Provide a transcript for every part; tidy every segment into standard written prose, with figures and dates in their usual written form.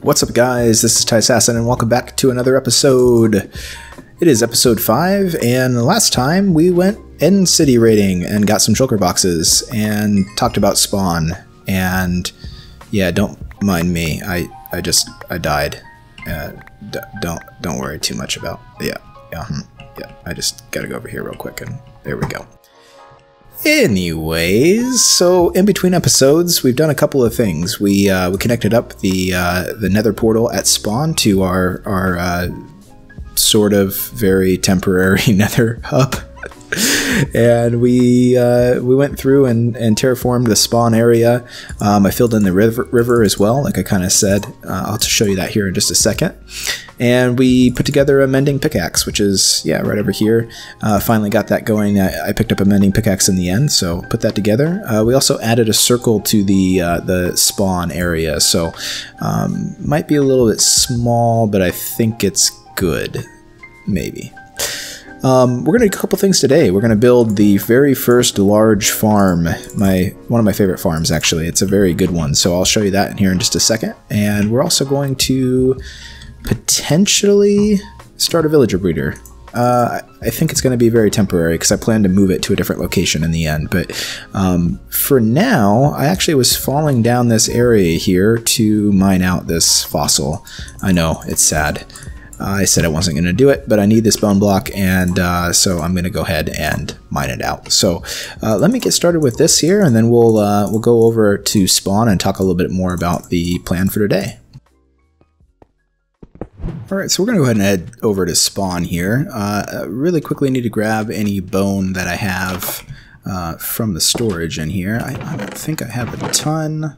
What's up, guys? This is Tyssassin, and welcome back to another episode. It is episode 5, and last time we went End City raiding and got some shulker boxes and talked about spawn. And yeah, don't mind me. I died. Don't worry too much about. Yeah. I just gotta go over here real quick, and there we go. Anyways, so in between episodes, we've done a couple of things. We connected up the Nether Portal at spawn to our sort of very temporary Nether hub, and we went through and terraformed the spawn area. I filled in the river as well, like I kind of said. I'll have to show you that here in just a second. And we put together a mending pickaxe, which is, yeah, right over here. Finally got that going. I picked up a mending pickaxe in the end, so put that together. We also added a circle to the spawn area, so might be a little bit small, but I think it's good, maybe. We're going to do a couple things today. We're going to build the very first large farm, one of my favorite farms, actually. It's a very good one, so I'll show you that in here in just a second. And we're also going to potentially start a villager breeder. I think it's going to be very temporary because I plan to move it to a different location in the end. But for now, I actually was falling down this area here to mine out this fossil. I know, it's sad. I said I wasn't going to do it, but I need this bone block, and so I'm going to go ahead and mine it out. So let me get started with this here, and then we'll go over to spawn and talk a little bit more about the plan for today. Alright, so we're going to go ahead and head over to spawn here. Really quickly need to grab any bone that I have from the storage in here. I don't think I have a ton.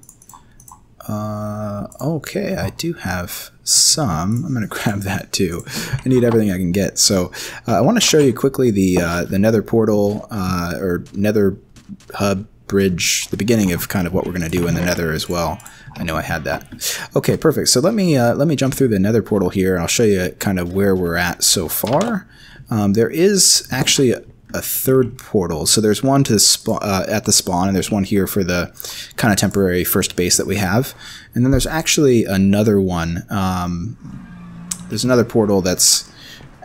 Okay, I do have some. I'm going to grab that too. I need everything I can get. So I want to show you quickly the Nether Portal or Nether Hub Bridge, the beginning of kind of what we're going to do in the Nether as well. I know I had that. Okay, perfect. So let me jump through the Nether Portal here, and I'll show you kind of where we're at so far. There is actually a third portal. So there's one to at the spawn, and there's one here for the kind of temporary first base that we have. And then there's actually another one. There's another portal that's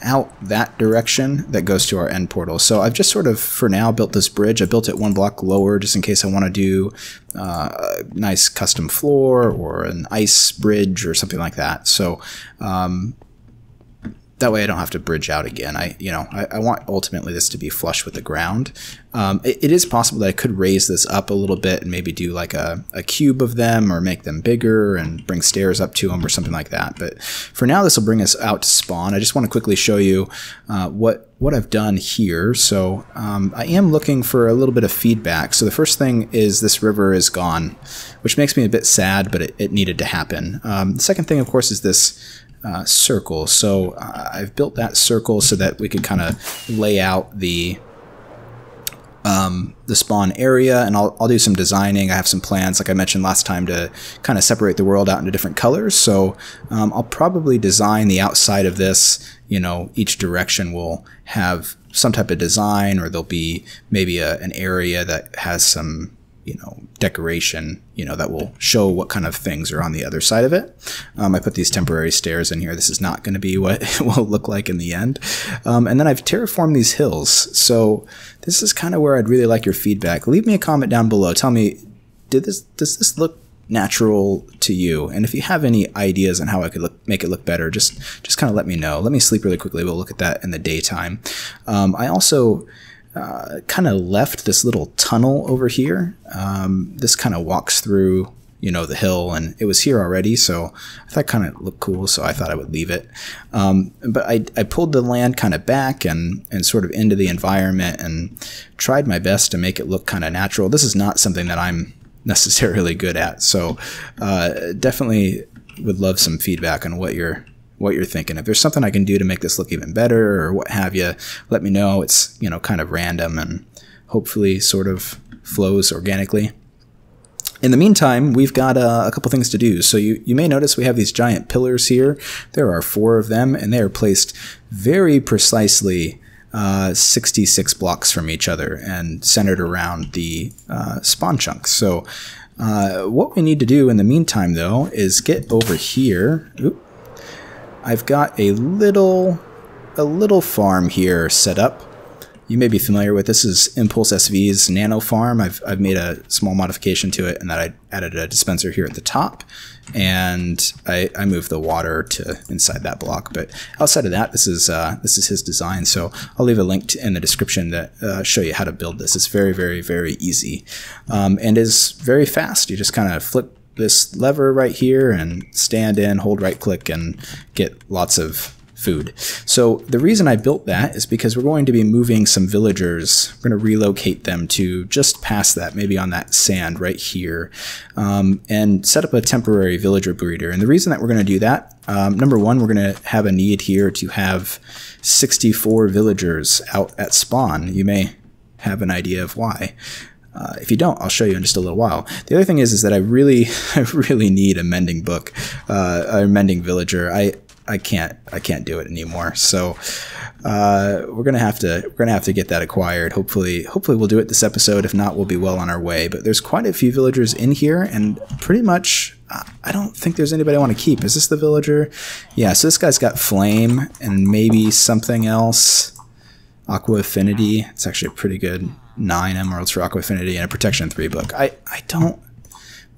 out that direction that goes to our end portal. So I've just sort of, for now, built this bridge. I built it one block lower just in case I want to do a nice custom floor or an ice bridge or something like that. So that way I don't have to bridge out again. I want ultimately this to be flush with the ground. It is possible that I could raise this up a little bit and maybe do like a cube of them, or make them bigger and bring stairs up to them or something like that. But for now, this will bring us out to spawn. I just want to quickly show you what I've done here. So I am looking for a little bit of feedback. So the first thing is this river is gone, which makes me a bit sad, but it needed to happen. The second thing, of course, is this circle. So I've built that circle so that we can kind of lay out the spawn area, and I'll do some designing. I have some plans, like I mentioned last time, to kind of separate the world out into different colors. So I'll probably design the outside of this. Each direction will have some type of design, or there'll be maybe an area that has some decoration, that will show what kind of things are on the other side of it. I put these temporary stairs in here. This is not going to be what it will look like in the end. And then I've terraformed these hills. So this is kind of where I'd really like your feedback. Leave me a comment down below. Tell me, does this look natural to you? And if you have any ideas on how I could make it look better, just kind of let me know. Let me sleep really quickly. We'll look at that in the daytime. I also kind of left this little tunnel over here. This kind of walks through, the hill, and it was here already, so I thought it kind of looked cool, so I thought I would leave it. But I pulled the land kind of back and sort of into the environment and tried my best to make it look kind of natural. This is not something that I'm necessarily good at, so definitely would love some feedback on what you're thinking. If there's something I can do to make this look even better or what have you, let me know. It's, kind of random and hopefully sort of flows organically. In the meantime, we've got a couple things to do. So you may notice we have these giant pillars here. There are 4 of them, and they are placed very precisely 66 blocks from each other and centered around the spawn chunks. So What we need to do in the meantime, though, is get over here. Oop. I've got a little farm here set up. You may be familiar with this. Is ImpulseSV's Nano farm. I've made a small modification to it, and that I added a dispenser here at the top, and I moved the water to inside that block. But outside of that, this is his design. So I'll leave a link in the description that show you how to build this. It's very, very, very easy, and is very fast. You just kind of flip this lever right here and stand in, hold right click, and get lots of food. So the reason I built that is because we're going to be moving some villagers. We're going to relocate them to just past that, maybe on that sand right here, and set up a temporary villager breeder. And the reason that we're going to do that, number one, we're going to have a need here to have 64 villagers out at spawn. You may have an idea of why. If you don't, I'll show you in just a little while. The other thing is that I really need a mending book, a mending villager. I can't do it anymore. So we're gonna have to get that acquired. Hopefully we'll do it this episode. If not, we'll be well on our way. But there's quite a few villagers in here, and pretty much I don't think there's anybody I want to keep. Is this the villager? Yeah. So this guy's got flame and maybe something else. Aqua Affinity. It's actually a pretty good 9 emeralds for Aqua Affinity and a Protection 3 book. I don't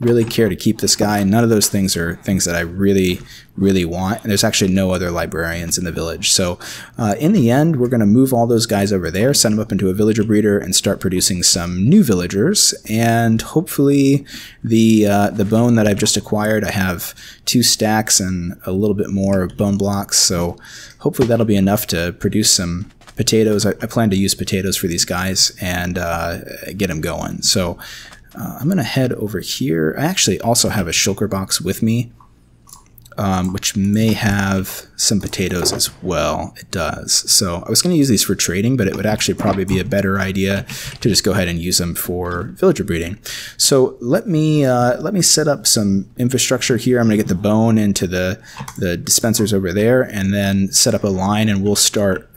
really care to keep this guy. None of those things are things that I really want, and there's actually no other librarians in the village. So in the end, we're going to move all those guys over there, send them up into a villager breeder, and start producing some new villagers. And hopefully the bone that I've just acquired, I have 2 stacks and a little bit more bone blocks, so hopefully that'll be enough to produce some potatoes. I plan to use potatoes for these guys and get them going. So I'm going to head over here. I actually also have a shulker box with me, which may have some potatoes as well. It does. So I was going to use these for trading, but it would actually probably be a better idea to just go ahead and use them for villager breeding. So let me set up some infrastructure here. I'm going to get the bone into the dispensers over there, and then set up a line, and we'll start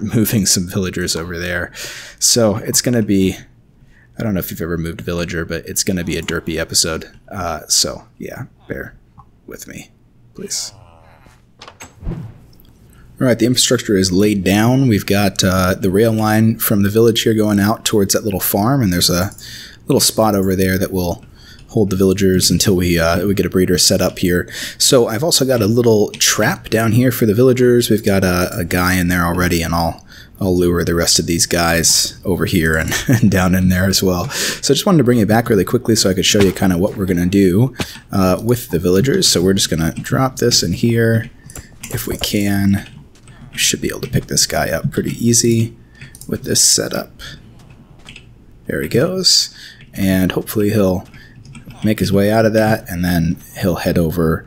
moving some villagers over there. So it's going to be, I don't know if you've ever moved villager, but it's going to be a derpy episode. So yeah, bear with me, please. All right, the infrastructure is laid down. We've got the rail line from the village here going out towards that little farm, and there's a little spot over there that will hold the villagers until we get a breeder set up here. So I've also got a little trap down here for the villagers. We've got a guy in there already, and I'll lure the rest of these guys over here and down in there as well. So I just wanted to bring it back really quickly so I could show you kind of what we're going to do with the villagers. So we're just going to drop this in here if we can. We should be able to pick this guy up pretty easy with this setup. There he goes. And hopefully he'll make his way out of that, and then he'll head over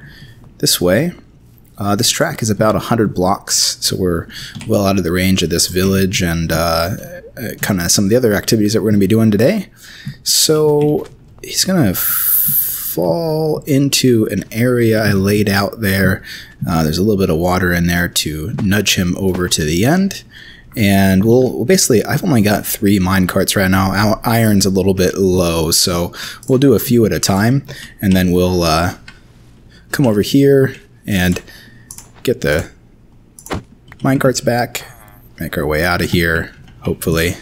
this way. This track is about 100 blocks, so we're well out of the range of this village and kind of some of the other activities that we're going to be doing today. So he's going to fall into an area I laid out there. There's a little bit of water in there to nudge him over to the end. And we'll basically, I've only got 3 mine carts right now. Our iron's a little bit low, so we'll do a few at a time, and then we'll come over here and get the mine carts back, make our way out of here, hopefully,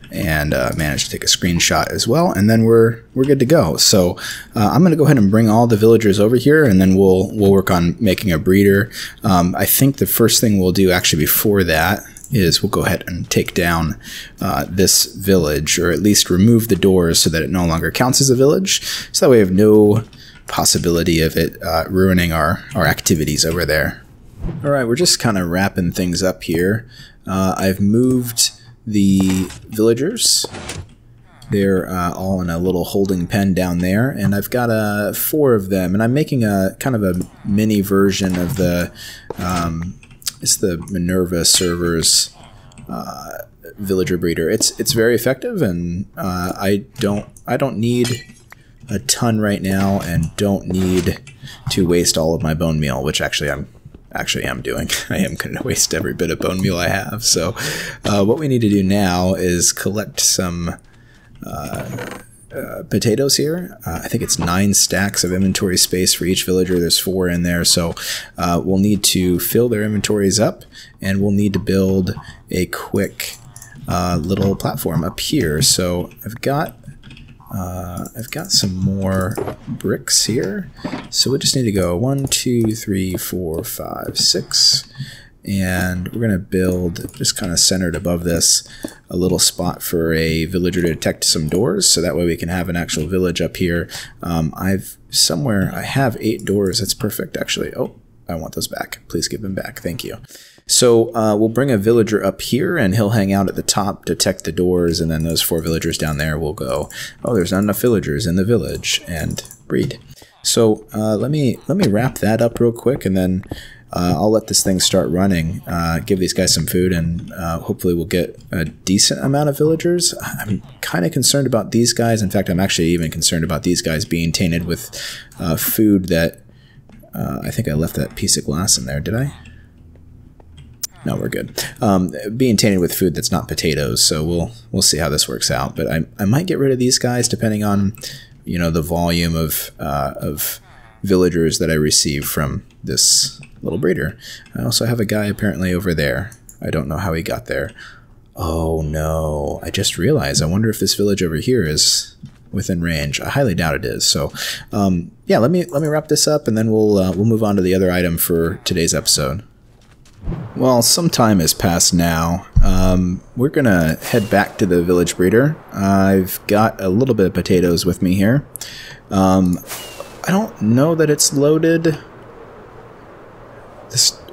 and manage to take a screenshot as well, and then we're good to go. So I'm going to go ahead and bring all the villagers over here, and then we'll work on making a breeder. I think the first thing we'll do actually before that is we'll go ahead and take down this village, or at least remove the doors so that it no longer counts as a village, so that way we have no possibility of it ruining our activities over there. All right, we're just kind of wrapping things up here. I've moved the villagers. They're all in a little holding pen down there, and I've got 4 of them, and I'm making a kind of a mini version of the it's the Minerva servers villager breeder. It's very effective, and I don't need a ton right now, and don't need to waste all of my bone meal, which actually I am doing. I am going to waste every bit of bone meal I have. So what we need to do now is collect some potatoes here. I think it's 9 stacks of inventory space for each villager. There's 4 in there, so we'll need to fill their inventories up, and we'll need to build a quick little platform up here. So I've got some more bricks here, so we just need to go 1, 2, 3, 4, 5, 6. And we're going to build, just kind of centered above this, a little spot for a villager to detect some doors, so that way we can have an actual village up here. I have 8 doors. That's perfect, actually. Oh, I want those back. Please give them back. Thank you. So we'll bring a villager up here, and he'll hang out at the top, detect the doors, and then those 4 villagers down there will go, oh, there's not enough villagers in the village, and breed. So let me wrap that up real quick, and then I'll let this thing start running, give these guys some food, and hopefully we'll get a decent amount of villagers. I'm kind of concerned about these guys. In fact, I'm actually even concerned about these guys being tainted with food that... I think I left that piece of glass in there, did I? No, we're good. Being tainted with food that's not potatoes, so we'll see how this works out. But I might get rid of these guys depending on, you know, the volume of villagers that I receive from this little breeder. I also have a guy apparently over there. I don't know how he got there. Oh no, I just realized. I wonder if this village over here is within range. I highly doubt it is. So yeah, let me wrap this up, and then we'll move on to the other item for today's episode. Well, some time has passed now. We're gonna head back to the village breeder. I've got a little bit of potatoes with me here. I don't know that it's loaded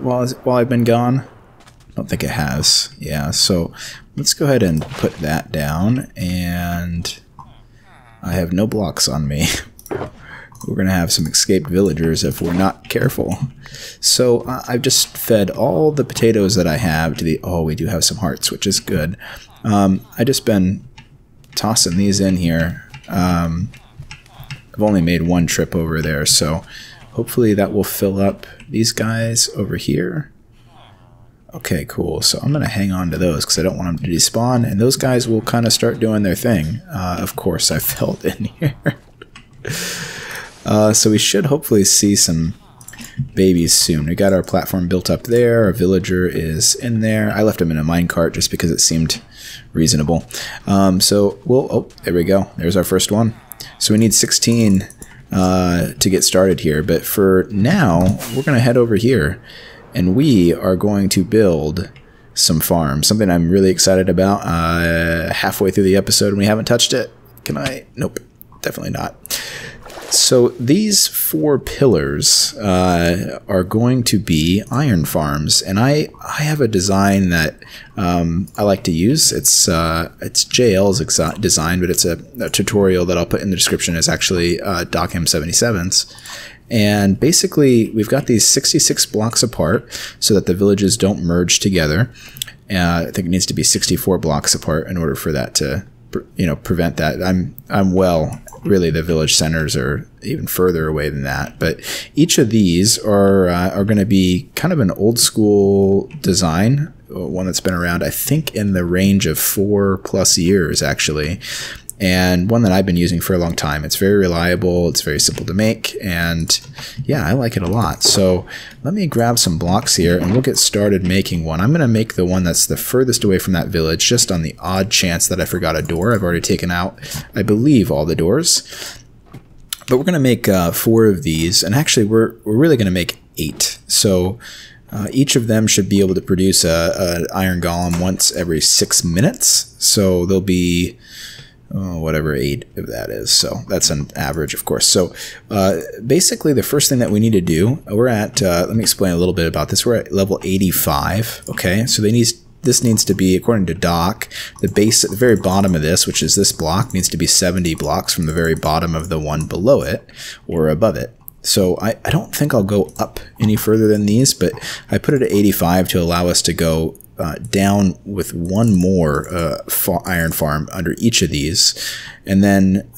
while I've been gone. I don't think it has. Yeah, so let's go ahead and put that down, and I have no blocks on me. We're going to have some escaped villagers if we're not careful. So I've just fed all the potatoes that I have to the... Oh, we do have some hearts, which is good. I've just been tossing these in here. I've only made one trip over there, so hopefully that will fill up these guys over here. Okay, cool. So I'm going to hang on to those because I don't want them to despawn, and those guys will kind of start doing their thing. Of course, I filled in here. So we should hopefully see some babies soon. We got our platform built up there. Our villager is in there. I left him in a minecart just because it seemed reasonable. So we'll... Oh, there we go. There's our first one. So we need 16 to get started here. But for now, we're going to head over here, and we are going to build some farms. Something I'm really excited about. Halfway through the episode, and we haven't touched it. Can I? Nope. Definitely not. So these 4 pillars are going to be iron farms, and I have a design that I like to use. It's JL's design, but it's a tutorial that I'll put in the description. It's actually DocM77's. And basically, we've got these 66 blocks apart so that the villages don't merge together. I think it needs to be 64 blocks apart in order for that to, you know, prevent that. Really, the village centers are even further away than that. But each of these are going to be kind of an old school design, one that's been around, I think, in the range of 4+ years, actually. And one that I've been using for a long time. It's very reliable, it's very simple to make, and yeah, I like it a lot. So let me grab some blocks here and we'll get started making one. I'm going to make the one that's the furthest away from that village, just on the odd chance that I forgot a door. I've already taken out, I believe, all the doors. But we're going to make 4 of these, and actually we're really going to make 8. So each of them should be able to produce an iron golem once every 6 minutes. So there'll be... whatever 8 of that is. So that's an average, of course. So basically the first thing that we need to do, we're at, let me explain a little bit about this. We're at level 85. Okay. So this needs to be, according to Doc, the base at the very bottom of this, which is this block, needs to be 70 blocks from the very bottom of the one below it or above it. So I don't think I'll go up any further than these, but I put it at 85 to allow us to go down with one more iron farm under each of these, and then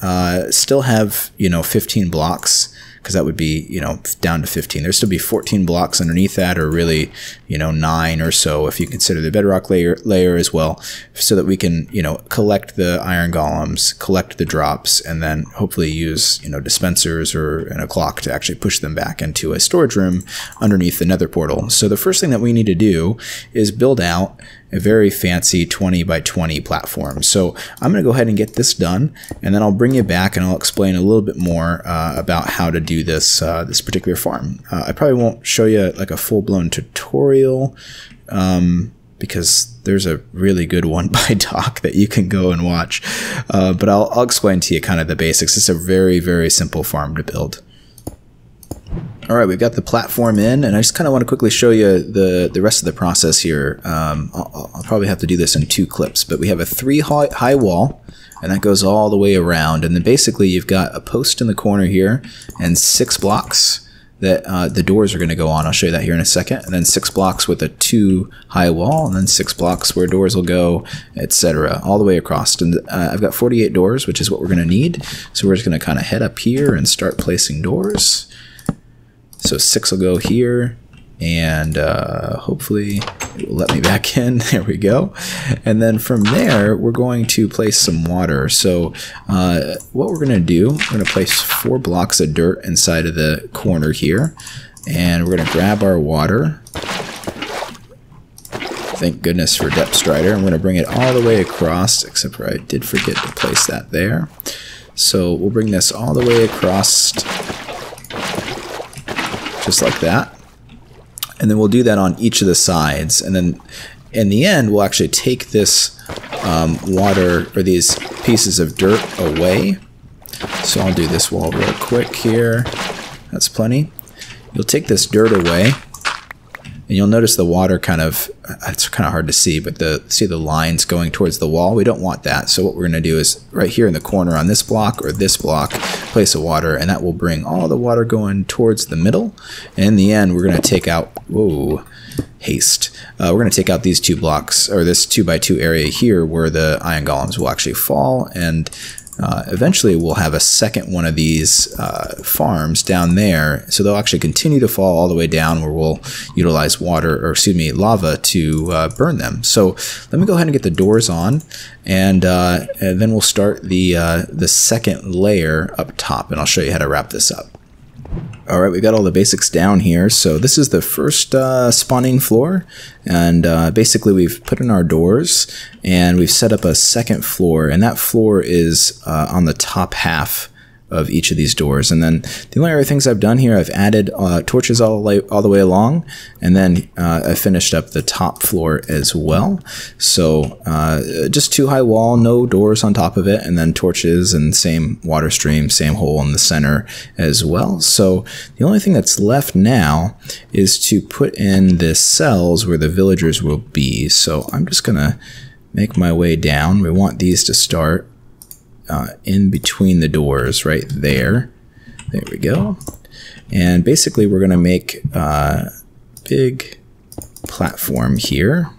still have, you know, 15 blocks because that would be, you know, down to 15. There'd still be 14 blocks underneath that, or really, you know, 9 or so if you consider the bedrock layer as well, so that we can, you know, collect the iron golems, collect the drops, and then hopefully use, you know, dispensers and a clock to actually push them back into a storage room underneath the Nether Portal. So the first thing that we need to do is build out a very fancy 20 by 20 platform. So I'm going to go ahead and get this done, and then I'll bring you back and I'll explain a little bit more about how to do this this particular farm. I probably won't show you like a full-blown tutorial because there's a really good one by Doc that you can go and watch, but I'll explain to you kind of the basics. It's a very, very simple farm to build. All right, we've got the platform in, and I just kind of want to quickly show you the rest of the process here. I'll probably have to do this in 2 clips, but we have a 3 high wall, and that goes all the way around. And then basically you've got a post in the corner here and 6 blocks that the doors are going to go on. I'll show you that here in a second. And then 6 blocks with a 2 high wall, and then 6 blocks where doors will go, etc., all the way across. And I've got 48 doors, which is what we're going to need. So we're just going to kind of head up here and start placing doors. So 6 will go here, and hopefully it will let me back in. There we go. And then from there, we're going to place some water. So what we're going to do, we're going to place 4 blocks of dirt inside of the corner here, and we're going to grab our water. Thank goodness for Depth Strider. I'm going to bring it all the way across, except for I did forget to place that there. So we'll bring this all the way across, just like that, and then we'll do that on each of the sides, and then in the end we'll actually take this water, or these pieces of dirt, away. So I'll do this wall real quick here. That's plenty. You'll take this dirt away, and you'll notice the water kind of, it's kind of hard to see, but see the lines going towards the wall. We don't want that. So what we're going to do is right here in the corner on this block or this block, place a water, and that will bring all the water going towards the middle. And in the end, we're going to take out, whoa, haste. We're going to take out these 2 blocks, or this 2 by 2 area here where the iron golems will actually fall, and eventually we'll have a second one of these farms down there, so they'll actually continue to fall all the way down, where we'll utilize water, or excuse me, lava to burn them. So let me go ahead and get the doors on, and then we'll start the second layer up top, and I'll show you how to wrap this up. All right, we've got all the basics down here. So this is the first spawning floor, and basically we've put in our doors, and we've set up a second floor, and that floor is on the top half of each of these doors. And then the only other things I've done here, I've added torches all the way along, and then I finished up the top floor as well. So just 2 high wall, no doors on top of it, and then torches and same water stream, same hole in the center as well. So the only thing that's left now is to put in the cells where the villagers will be. So I'm just gonna make my way down. We want these to start in between the doors right there. There we go. And basically we're going to make a big platform here,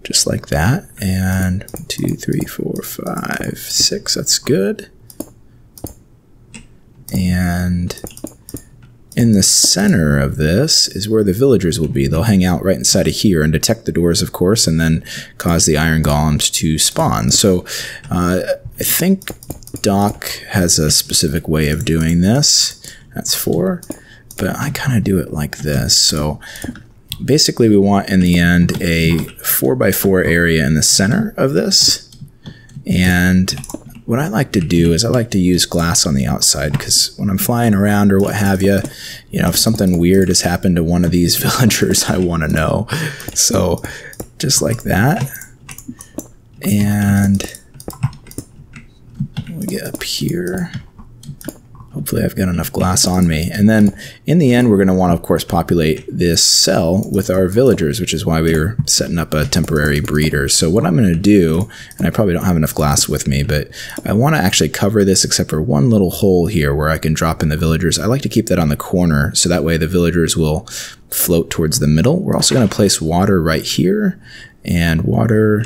just like that. And 1, 2, 3, 4, 5, 6, that's good. And in the center of this is where the villagers will be. They'll hang out right inside of here and detect the doors, of course, and then cause the iron golems to spawn. So I think Doc has a specific way of doing this. That's 4, but I kind of do it like this. So basically we want in the end a 4 by 4 area in the center of this. And what I like to do is I like to use glass on the outside, because when I'm flying around or what have you, if something weird has happened to one of these villagers, I want to know. So just like that. And we get up here. Hopefully I've got enough glass on me. And then in the end, we're going to want to, of course, populate this cell with our villagers, which is why we were setting up a temporary breeder. So what I'm going to do, and I probably don't have enough glass with me, but I want to actually cover this except for one little hole here where I can drop in the villagers. I like to keep that on the corner, so that way the villagers will float towards the middle. We're also going to place water right here, and water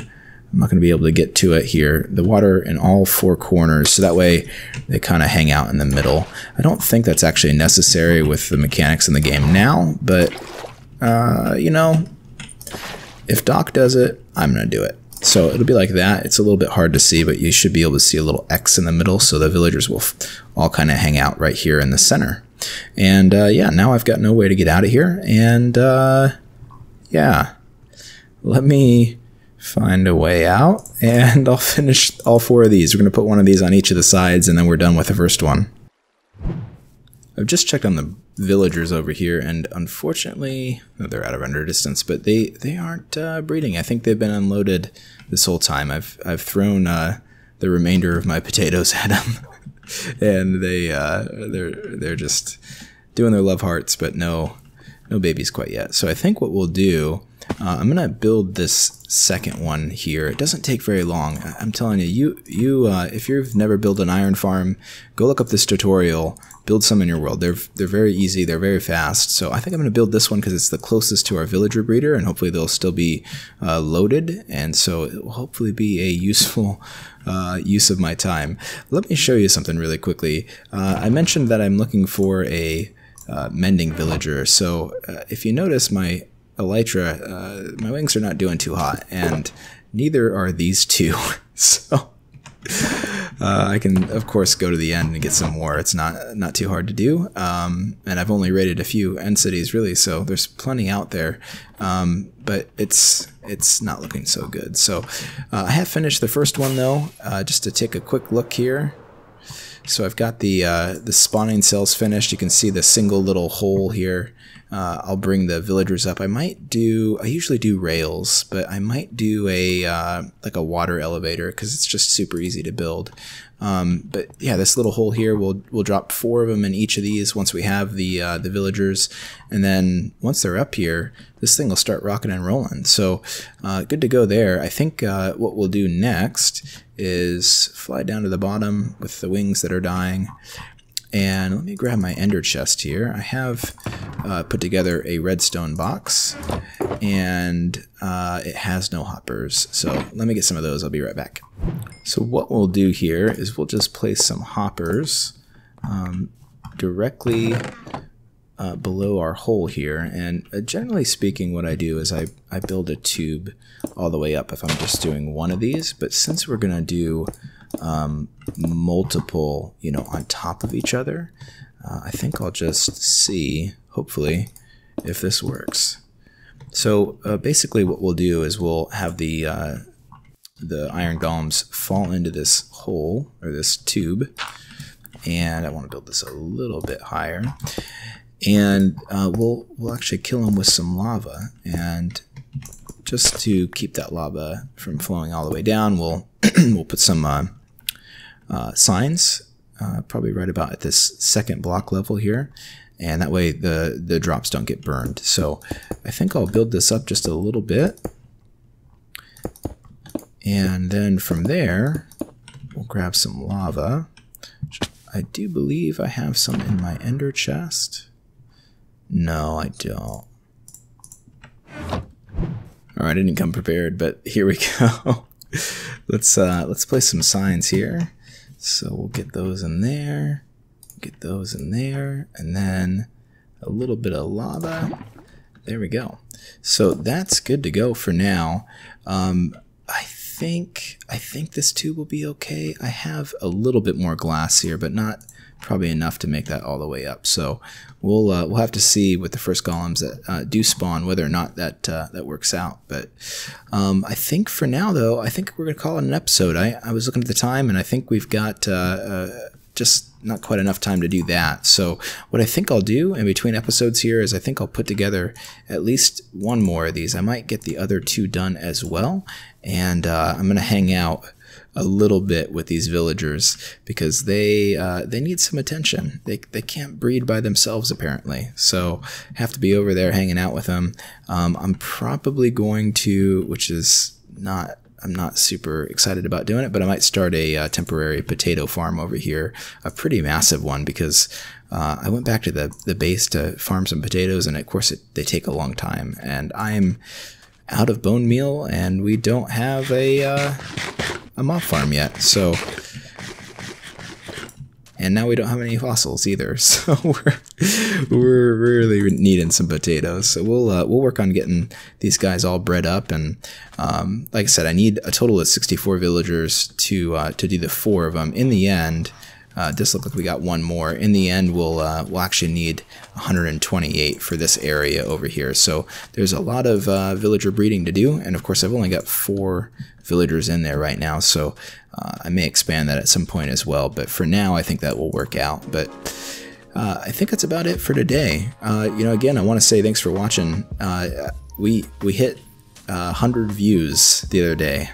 I'm not going to be able to get to it here. The water in all four corners, so that way they kind of hang out in the middle. I don't think that's actually necessary with the mechanics in the game now, but, you know, if Doc does it, I'm going to do it. So it'll be like that. It's a little bit hard to see, but you should be able to see a little X in the middle, so the villagers will all kind of hang out right here in the center. And yeah, now I've got no way to get out of here. And yeah, let me find a way out, and I'll finish all four of these. We're going to put one of these on each of the sides, and then we're done with the first one. I've just checked on the villagers over here, and unfortunately, they're out of render distance, but they aren't breeding. I think they've been unloaded this whole time. I've thrown the remainder of my potatoes at them, and they're just doing their love hearts, but no babies quite yet. So I think what we'll do, I'm gonna build this second one here. It doesn't take very long. I'm telling you, if you've never built an iron farm, go look up this tutorial. Build some in your world. They're very easy. They're very fast. So I think I'm going to build this one because it's the closest to our villager breeder, and hopefully they'll still be loaded. And so it will hopefully be a useful use of my time. Let me show you something really quickly. I mentioned that I'm looking for a mending villager. So if you notice my elytra, my wings are not doing too hot, and neither are these two. So I can, of course, go to the end and get some more. It's not too hard to do, and I've only raided a few end cities, really, so there's plenty out there, but it's not looking so good. So I have finished the first one, though, just to take a quick look here. So I've got the spawning cells finished. You can see the single little hole here. I'll bring the villagers up. I usually do rails, but I might do like a water elevator because it's just super easy to build. But yeah, this little hole here, we'll drop 4 of them in each of these once we have the villagers, and then once they're up here, this thing will start rocking and rolling. So good to go there. I think what we'll do next is fly down to the bottom with the wings that are dying. And let me grab my ender chest here. I have put together a redstone box, and it has no hoppers. So let me get some of those. I'll be right back. So what we'll do here is we'll just place some hoppers directly below our hole here. And generally speaking, what I do is I build a tube all the way up if I'm just doing one of these. But since we're going to do multiple, on top of each other, I think I'll just see, hopefully, if this works. So basically what we'll do is we'll have the iron golems fall into this hole, or this tube, and I want to build this a little bit higher, and we'll actually kill them with some lava, and just to keep that lava from flowing all the way down, we'll put some signs, probably right about at this second block level here, and that way the drops don't get burned. So I think I'll build this up just a little bit, and then from there we'll grab some lava. I do believe I have some in my ender chest. No, I don't. Alright, I didn't come prepared, but here we go. Let's place some signs here. So we'll get those in there, get those in there, and then a little bit of lava. There we go. So that's good to go for now. I think this tube will be okay. I have a little bit more glass here, but not probably enough to make that all the way up. So we'll have to see with the first golems that do spawn whether or not that works out. But I think for now, though, I think we're gonna call it an episode. I was looking at the time, and I think we've got just not quite enough time to do that. So what I think I'll do in between episodes here is I think I'll put together at least one more of these. I might get the other 2 done as well, and I'm gonna hang out a little bit with these villagers because they need some attention. They can't breed by themselves apparently, so have to be over there hanging out with them. I'm probably going to, which is not, I'm not super excited about doing it, but I might start a temporary potato farm over here, a pretty massive one, because I went back to the base to farm some potatoes, and of course they take a long time, and I'm out of bone meal, and we don't have a mob farm yet. So, and now we don't have any fossils either. So we're really needing some potatoes. So we'll work on getting these guys all bred up. And like I said, I need a total of 64 villagers to do the 4 of them. In the end, this looks like we got one more. In the end, we'll actually need 128 for this area over here. So there's a lot of villager breeding to do, and of course I've only got 4 villagers in there right now, so I may expand that at some point as well. But for now, I think that will work out. But I think that's about it for today. You know, again, I want to say thanks for watching. We hit 100 views the other day.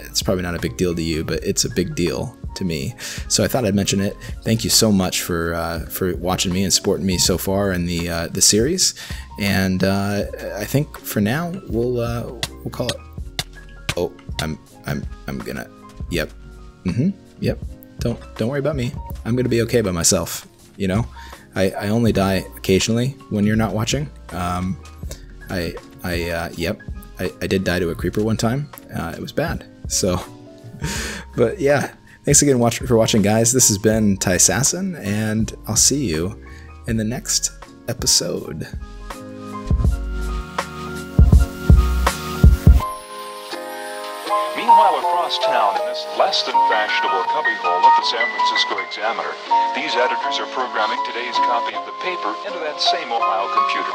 It's probably not a big deal to you, but it's a big deal to me. So I thought I'd mention it. Thank you so much for watching me and supporting me so far in the series. And I think for now we'll call it. Oh, I'm gonna. Yep. Yep. Don't worry about me. I'm gonna be okay by myself. You know, I only die occasionally when you're not watching. Yep. I did die to a creeper one time. It was bad. So, but yeah. Thanks again for watching, guys. This has been Tyssassin, and I'll see you in the next episode. Meanwhile, across town, in this less than fashionable cubbyhole of the San Francisco Examiner, these editors are programming today's copy of the paper into that same Ohio computer.